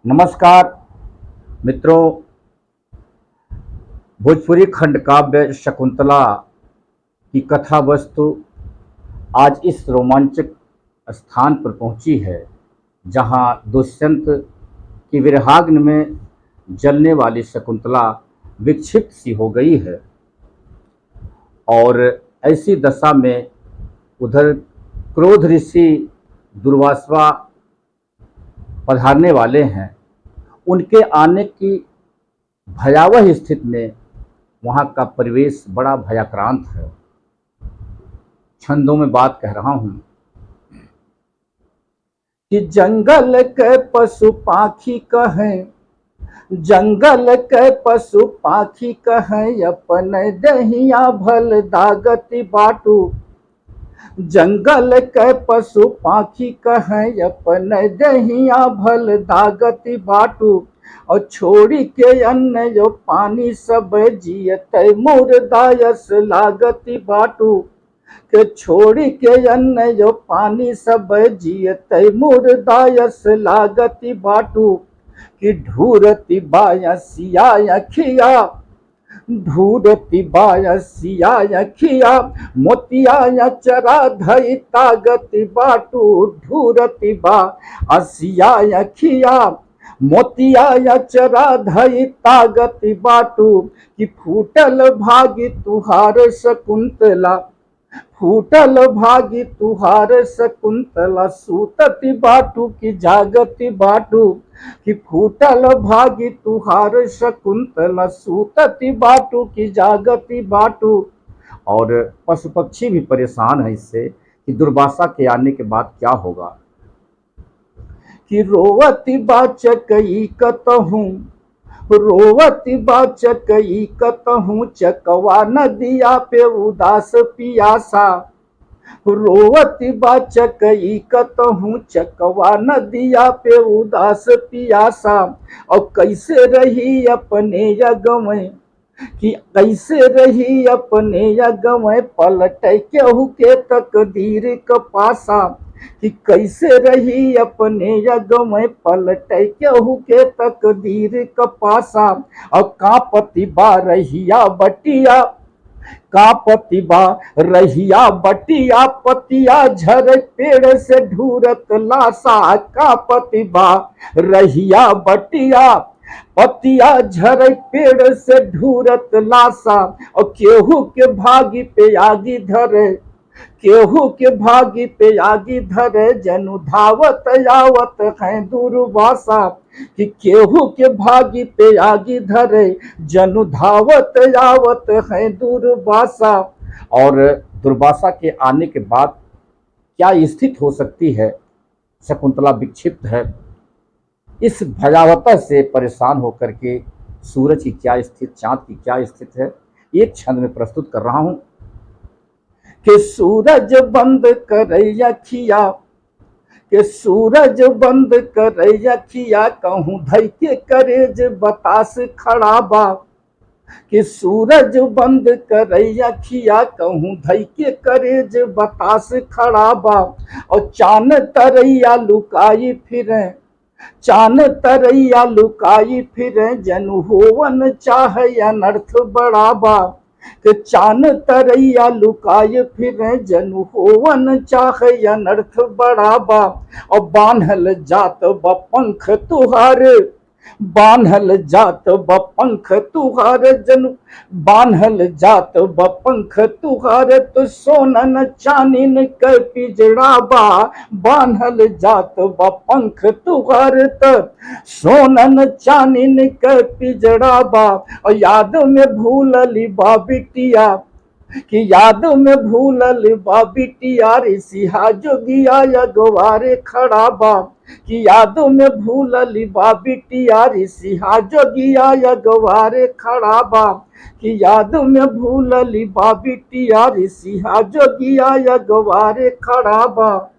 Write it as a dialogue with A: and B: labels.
A: नमस्कार मित्रों। भोजपुरी खंड काव्य शकुंतला की कथा वस्तु आज इस रोमांचक स्थान पर पहुंची है जहां दुष्यंत की विरहाग्नि में जलने वाली शकुंतला विक्षिप्त सी हो गई है और ऐसी दशा में उधर क्रोध ऋषि दुर्वासा पधारने वाले हैं। उनके आने की भयावह स्थिति में वहाँ का परिवेश बड़ा भयाक्रांत है। छंदों में बात कह रहा हूँ कि जंगल के पशु पाखी कहें, जंगल के पशु पाखी कहें, अपन दहिया भल दागति बाटू। जंगल के पशु पाखी कहें, अपन दहिया भल दागति बाटू। और छोड़ी के अन्न जो पानी सब जियत मुर्दायस लागति बाटू। के छोड़ी के अन्न जो पानी सब जियत मुर्दायस लागति बाटू। कि ढूरती बाया सिया खिया, ढूरती बाया सिया खिया, मोतिया चरा धई तागति बाटू। ढूरती बा असिया खिया, मोतिया चरा धई तागति बाटू। कि फूटल भागी तुहार शकुंतला, फूटल भागी तुहार शकुंतला, सूतति बाटू की जागति बाटू। कि फूटल भागी तुहार शकुंतला, सूतति बाटू की जागति बाटू। और पशु पक्षी भी परेशान है इससे कि दुर्वासा के आने के बाद क्या होगा। कि रोवती बाचकई कतहूँ, रोवती बाचकई कतहूँ, चकवा नदिया पे उदास पियासा। रोवती बाचकई कतहूँ, चकवा नदिया पे उदास पियासा। और कैसे रही अपने यगमय, कि कैसे रही अपने यगमय, पलट केहू के तकदीर क पासा। कि कैसे रही अपने यगमय, पलट केहू के तकदीर क पासा। और कांपति बा रहिया बटिया, कांपति बा रहिया बटिया, पतिया झर पेड़ से ढूरत लासा। कांपति बा रहिया बटिया, पतिया झर पेड़ से ढूरत लासा। और केहू के भागी पे आगी धरे, केहू के भागी पे आगी धरे, जनु धावत आवत है दुर्वासा। कि केहू के भागी पे आगी धरे, जनु धावत आवत है दुर्वासा। और दुर्वासा के आने के बाद क्या स्थिति हो सकती है। शकुंतला विक्षिप्त है। इस भयावता से परेशान होकर के सूरज की क्या स्थिति, चांद की क्या स्थिति है, एक छंद में प्रस्तुत कर रहा हूं। कि सूरज बंद करे अखिया, कि सूरज बंद करे अखिया, कहूँ धई के करेज बतास खड़ा बा। कि सूरज बंद करे अखिया, कहूँ धई के करेज बतास खड़ा बा। और चान तरैया लुकाई फिरे, चान तरैया लुकाई फिरे, जनु होवन चाहे अनर्थ बड़ा बा। कि चान तरैया लुकाए फिरे, जनु होवन चाहे अनर्थ बड़ा बा। और बान्हल जात ब पंख तुहार, बान्हल जात ब पंख तुहार, जनु बान्हल जात ब पंख तुहार, तो सोनन चानिन के पिजड़ा बा। बान्हल जात ब पंख तुहार, तो सोनन चानिन के पिजड़ा बा। और याद में भूलली बा बिटिया, कि याद में भूलल बा बिटिया, ऋषिहा जोगिया यगवारे खड़ा बा। कि याद में भूलल बा बिटिया, ऋषिहा जोगिया यगवारे खड़ा बा। कि याद में भूलल बा बिटिया, ऋषिहा जोगिया यगवारे खड़ा बा।